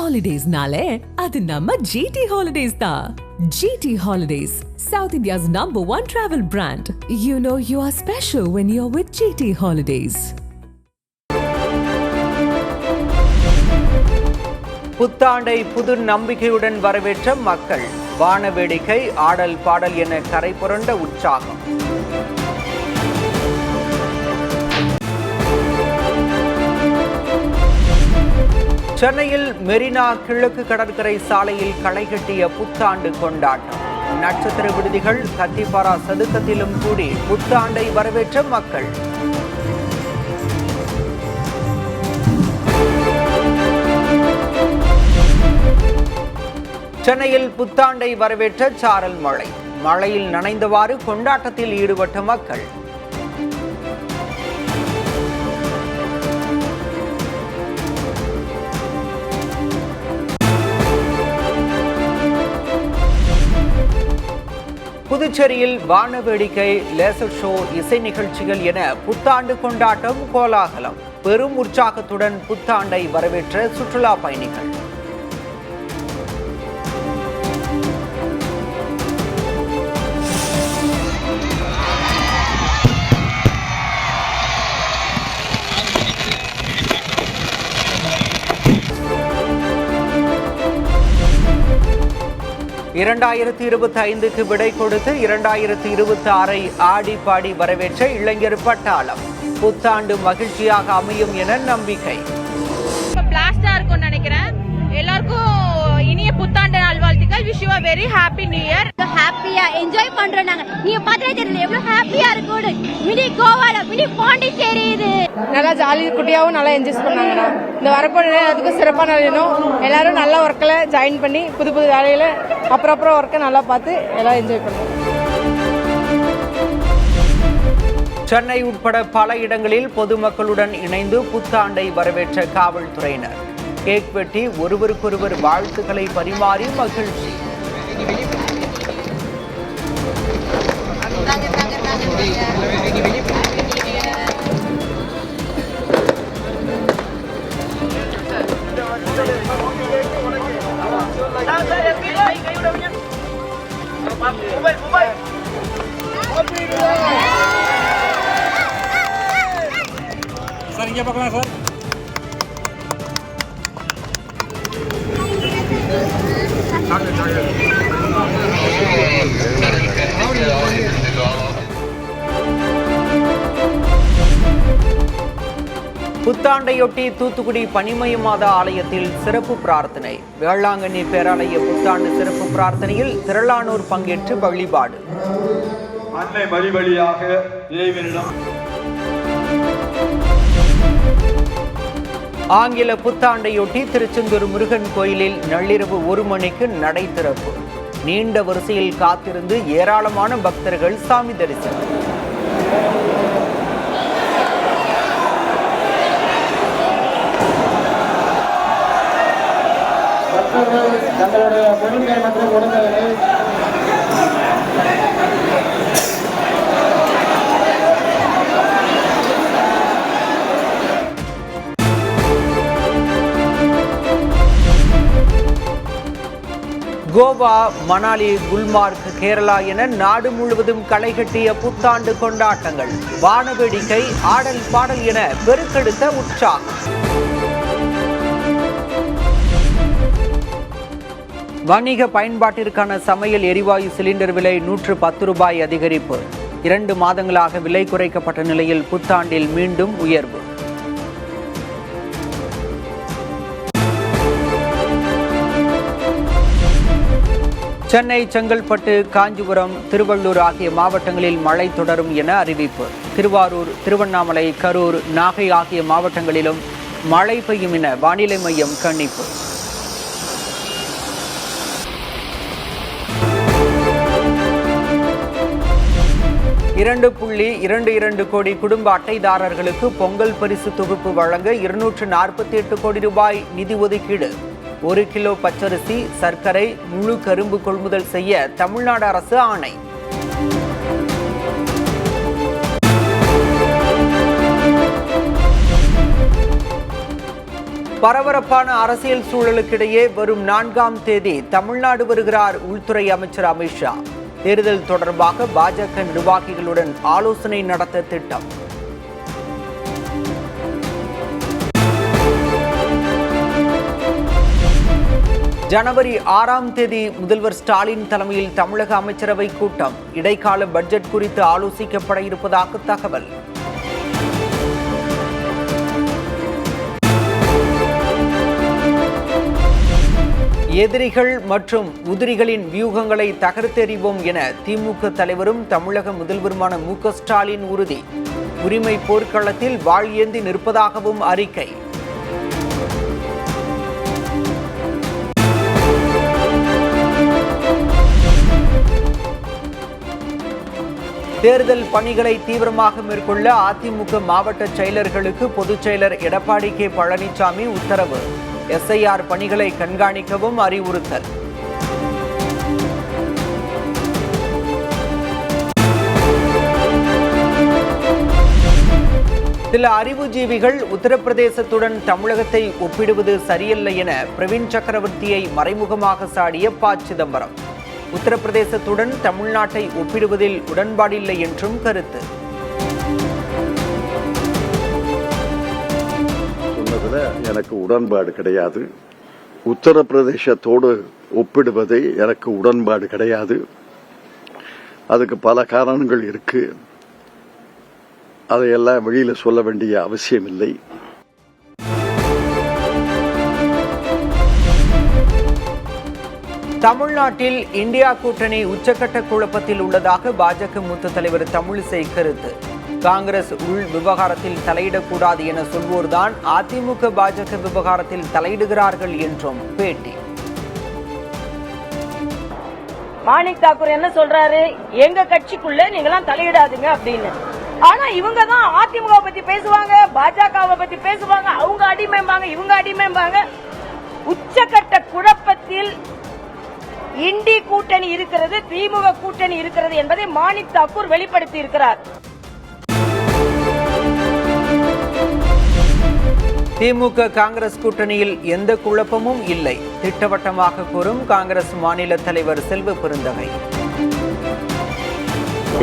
ஹாலிடேஸ்னாலே அது நம்ம ஜிடி ஹாலிடேஸ் தான். GT holidays, South India's #1 travel brand. You know you are special when you're with GT Holidays. புத்தாண்டை புது நம்பிக்கையுடன் வரவேற்ற மக்கள். வான வேடிக்கை, ஆடல் பாடல் என கரை புரண்ட உற்சாகம். சென்னையில் மெரினா கிழக்கு கடற்கரை சாலையில் களை கட்டிய புத்தாண்டு கொண்டாட்டம். நட்சத்திர விடுதிகள், கத்திப்பாரா சதுக்கத்திலும் கூடி புத்தாண்டை வரவேற்ற மக்கள். சென்னையில் புத்தாண்டை வரவேற்ற சாரல் மழை. மழையில் நனைந்தவாறு கொண்டாட்டத்தில் ஈடுபட்ட மக்கள். புதுச்சேரியில் வான வேடிக்கை, லேசர் ஷோ, இசை நிகழ்ச்சிகள் என புத்தாண்டு கொண்டாட்டம் கோலாகலம். பெரும் உற்சாகத்துடன் புத்தாண்டை வரவேற்ற சுற்றுலா பயணிகள். இரண்டாயிரத்தி 25க்கு விடை கொடுத்து 2026 ஆடி பாடி வரவேற்ற இளைஞர் பட்டாளம். புத்தாண்டு மகிழ்ச்சியாக அமையும் என நம்பிக்கை. பிளாஸ்டா இருக்கும்னு நினைக்கிறேன். எல்லாருக்கும் இனிய புத்தாண்டு நல்வாழ்த்துக்கள். Wish you a very happy new year. ஹாப்பியா என்ஜாய் பண்றோம் நாங்க. நீங்க பார்த்தே தெரியல எவ்வளவு ஹாப்பியா இருக்குன்னு. மினி கோவால மினி பாண்டிச்சேரி இது. நல்லா ஜாலி குட்டியாவும் நல்லா என்ஜாய் பண்ணாங்கண்ணா. இந்த வரப்போற அதுக்கு சிறப்பாக நடையணும். எல்லாரும் நல்ல ஒர்க்கில் ஜாயின் பண்ணி புது புது வேலையில அப்புறம் ஒர்க்கை நல்லா பார்த்து எல்லாம் என்ஜாய் பண்ணுவோம். சென்னை உட்பட பல இடங்களில் பொதுமக்களுடன் இணைந்து புத்தாண்டை வரவேற்ற காவல்துறையினர். கேக் வெட்டி ஒருவருக்கொருவர் வாழ்த்துக்களை பரிமாறி மகிழ்ச்சி. சார் இங்கே பார்க்கலாம் சார். புத்தாண்டையொட்டி தூத்துக்குடி பனிமய மாதா ஆலயத்தில் சிறப்பு பிரார்த்தனை. வேளாங்கண்ணி பேராலய புத்தாண்டு சிறப்பு பிரார்த்தனையில் திரளானோர் பங்கேற்று வழிபாடு. அன்னை வழியாக இறைவனிடம் ஆங்கில புத்தாண்டையொட்டி திருச்செந்தூர் முருகன் கோயிலில் நள்ளிரவு 1 மணிக்கு நடை திறப்பு. நீண்ட வரிசையில் காத்திருந்து ஏராளமான பக்தர்கள் சாமி தரிசனம். தங்களுடைய பொருட்கள் மற்றும் உடமைகளை கோவா, மணாலி, குல்மார்க், கேரளா என நாடு முழுவதும் களை கட்டிய புத்தாண்டு கொண்டாட்டங்கள். வான வேடிக்கை, ஆடல் பாடல் என பெருக்கெடுத்த உற்சாகம். வணிக பயன்பாட்டிற்கான சமையல் எரிவாயு சிலிண்டர் விலை 110 ரூபாய் அதிகரிப்பு. 2 மாதங்களாக விலை குறைக்கப்பட்ட நிலையில் புத்தாண்டில் மீண்டும் உயர்வு. சென்னை, செங்கல்பட்டு, காஞ்சிபுரம், திருவள்ளூர் ஆகிய மாவட்டங்களில் மழை தொடரும் என அறிவிப்பு. திருவாரூர், திருவண்ணாமலை, கரூர், நாகை ஆகிய மாவட்டங்களிலும் மழை பெய்யும் என வானிலை மையம் கணிப்பு. $2.22 கோடி குடும்ப அட்டைதாரர்களுக்கு பொங்கல் பரிசு தொகுப்பு வழங்க 248 கோடி ரூபாய் நிதி ஒதுக்கீடு. 1 கிலோ பச்சரிசி, சர்க்கரை, முழு கரும்பு கொள்முதல் செய்ய தமிழ்நாடு அரசு ஆணை. பரபரப்பான அரசியல் சூழலுக்கிடையே வரும் 4ஆம் தேதி தமிழ்நாடு வருகிறார் உள்துறை அமைச்சர் அமித்ஷா. தேர்தல் தொடர்பாக பாஜக நிர்வாகிகளுடன் ஆலோசனை நடத்த திட்டம். ஜனவரி 6ஆம் தேதி முதல்வர் ஸ்டாலின் தலைமையில் தமிழக அமைச்சரவை கூட்டம். இடைக்கால பட்ஜெட் குறித்து ஆலோசிக்கப்பட இருப்பதாக தகவல். எதிரிகள் மற்றும் உதிரிகளின் வியூகங்களை தகர்த்தெறிவோம் என திமுக தலைவரும் தமிழக முதல்வருமான மு.க. ஸ்டாலின் உறுதி. உரிமை போர்க்களத்தில் வாள் ஏந்தி நிற்பதாகவும் அறிக்கை. தேர்தல் பணிகளை தீவிரமாக மேற்கொள்ள அதிமுக மாவட்ட செயலர்களுக்கு பொதுச் செயலர் எடப்பாடி கே. பழனிசாமி உத்தரவு. எஸ்ஐஆர் பணிகளை கண்காணிக்கவும் அறிவுறுத்தல். சில அறிவுஜீவிகள் உத்தரப்பிரதேசத்துடன் தமிழகத்தை ஒப்பிடுவது சரியல்ல என பிரவீன் சக்கரவர்த்தியை மறைமுகமாக சாடிய ப. சிதம்பரம். உத்தரப்பிரதேசத்துடன் தமிழ்நாட்டை ஒப்பிடுவதில் உடன்பாடில்லை என்றும் கருத்து. சொன்னதுல எனக்கு உடன்பாடு கிடையாது. உத்தரப்பிரதேசத்தோடு ஒப்பிடுவதை எனக்கு உடன்பாடு கிடையாது. அதுக்கு பல காரணங்கள் இருக்கு. அதையெல்லாம் வெளியில சொல்ல வேண்டிய அவசியம் இல்லை. தமிழ்நாட்டில் இந்தியா கூட்டணி உச்சக்கட்ட குழப்பத்தில் உள்ளதாக பாஜக மூத்த தலைவர் தமிழிசை கருத்து. காங்கிரஸ் உள் விவகாரத்தில் தலையிடக்கூடாது என சொல்வோர்தான் அதிமுக பாஜக விவகாரத்தில் தலையிடுகிறார்கள் என்றும் பேட்டி. மாணிக் தாக்கூர் என்ன சொல்றாரு, எங்க கட்சிக்குள்ள நீங்களாம் தலையிடாதுங்க அப்படின்னு. ஆனா இவங்க தான் அதிமுக பத்தி பேசுவாங்க, பாஜகவை பத்தி பேசுவாங்க, அவங்க அடிமைம்பாங்க, இவங்க அடிமைம்பாங்க. உச்சக்கட்ட குழப்பத்தில் இண்டி கூட்டணி இருக்கிறது, திமுக கூட்டணி இருக்கிறது என்பதை மாணிக் தாக்கூர் வெளிப்படுத்தி இருக்கிறார். திமுக காங்கிரஸ் கூட்டணியில் எந்த குழப்பமும் இல்லை, திட்டவட்டமாக கூறும் காங்கிரஸ் மாநில தலைவர் செல்வ பெருந்தகை.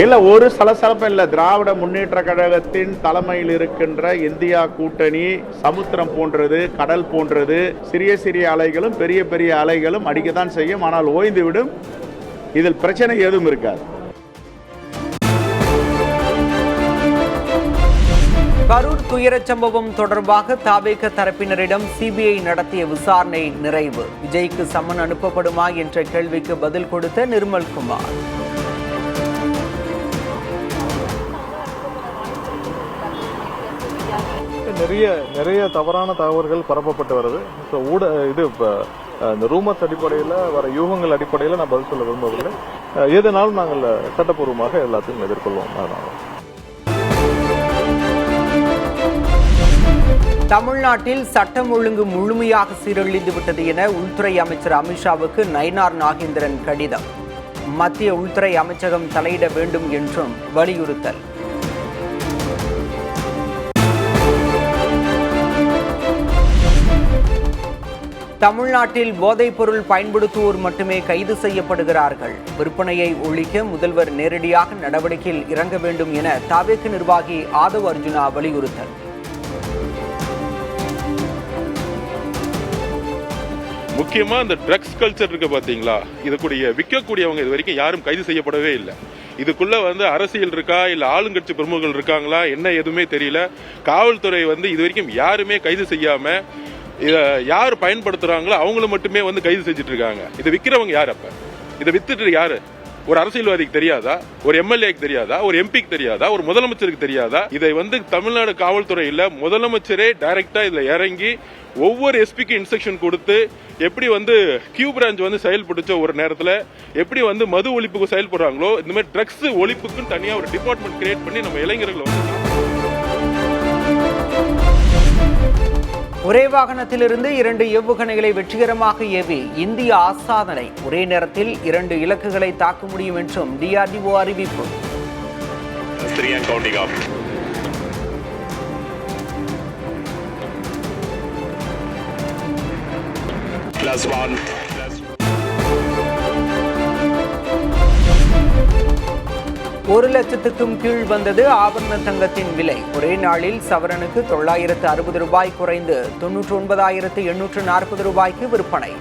இல்ல ஒரு சலசலப்பும் இல்ல. திராவிட முன்னேற்ற கழகத்தின் தலைமையில் இருக்கின்ற இந்தியா கூட்டணி சமுத்திரம் போன்றது, கடல் போன்றது. சிறிய சிறிய அலைகளும் பெரிய பெரிய அலைகளும் அடிக்கத்தான் செய்யும், ஆனால் ஓய்ந்துவிடும். இதில் பிரச்சனை எதுவும் இருக்காது. கரூர் துயரச் சம்பவம் தொடர்பாக தவேக தரப்பினரிடம் சிபிஐ நடத்திய விசாரணை நிறைவு. விஜய்க்கு சம்மன் அனுப்பப்படுமா என்ற கேள்விக்கு பதில் கொடுத்த நிர்மல்குமார். நிறைய தவறான தகவல்கள் பரப்பப்பட்டு வருது. இந்த ரூமர்ஸ் அடிப்படையில் வர யூகங்கள் அடிப்படையில் நான் பதில் சொல்ல விரும்பவில்லை. எதனாலும் நாங்கள் சட்டப்பூர்வமாக எல்லாத்தையும் எதிர்கொள்வோம். தமிழ்நாட்டில் சட்டம் ஒழுங்கு முழுமையாக சீரழிந்து விட்டது என உள்துறை அமைச்சர் அமித்ஷாவுக்கு நயினார் நாகேந்திரன் கடிதம். மத்திய உள்துறை அமைச்சகம் தலையிட வேண்டும் என்றும் வலியுறுத்தல். தமிழ்நாட்டில் போதைப் பொருள் பயன்படுத்துவோர் மட்டுமே கைது செய்யப்படுகிறார்கள். விற்பனையை ஒழிக்க முதல்வர் நேரடியாக நடவடிக்கையில் இறங்க வேண்டும் என தவேக நிர்வாகி ஆதவ் அர்ஜுனா வலியுறுத்தல். முக்கியமா இந்த ட்ரக்ஸ் கல்ச்சர் இருக்கு பாத்தீங்களா, இதுக்குடைய விற்கக்கூடியவங்க இது வரைக்கும் யாரும் கைது செய்யப்படவே இல்லை. இதுக்குள்ள அரசியல் இருக்கா இல்ல ஆளுங்கட்சி பிரமுகர்கள் இருக்காங்களா என்ன எதுவுமே தெரியல. காவல்துறை இது வரைக்கும் யாருமே கைது செய்யாம இதை யார் பயன்படுத்துறாங்களோ அவங்கள மட்டுமே கைது செஞ்சுட்டு இருக்காங்க. இதை விற்கிறவங்க யார்? அப்ப இதை வித்துட்டு யாரு? ஒரு அரசியல்வாதிக்கு தெரியாதா? ஒரு எம்எல்ஏக்கு தெரியாதா? ஒரு எம்பிக்கு தெரியாதா? ஒரு முதலமைச்சருக்கு தெரியாதா? இதை தமிழ்நாடு காவல்துறையில முதலமைச்சரே டைரக்டா இதுல இறங்கி ஒவ்வொரு எஸ்பிக்கு இன்ஸ்ட்ரக்ஷன் கொடுத்து எப்படி கியூ பிரான்ச் செயல்படுச்ச ஒரு நேரத்துல எப்படி மது ஒழிப்புக்கு செயல்படுறாங்களோ இந்த மாதிரி ட்ரக்ஸ் ஒழிப்புக்குன்னு தனியா ஒரு டிபார்ட்மெண்ட் கிரியேட் பண்ணி நம்ம இளைஞர்களை ஒரே வாகனத்திலிருந்து 2 ஏவுகணைகளை வெற்றிகரமாக ஏவி இந்தியா சாதனை. ஒரே நேரத்தில் 2 இலக்குகளை தாக்க முடியும் என்றும் DRDO அறிவிப்பு. ஒரு லட்சத்துக்கும் கீழ் வந்தது ஆபரண தங்கத்தின் விலை. ஒரே நாளில் சவரனுக்கு 960 ரூபாய் குறைந்து 99,840 ரூபாய்க்கு விற்பனை.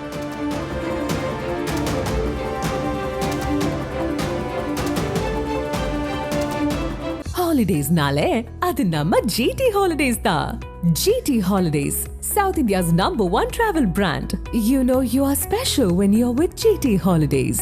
Holidays-nale, அது நம்ம GT Holidays தான். GT Holidays, South India's #1 travel brand. You know you are special when you're with GT Holidays.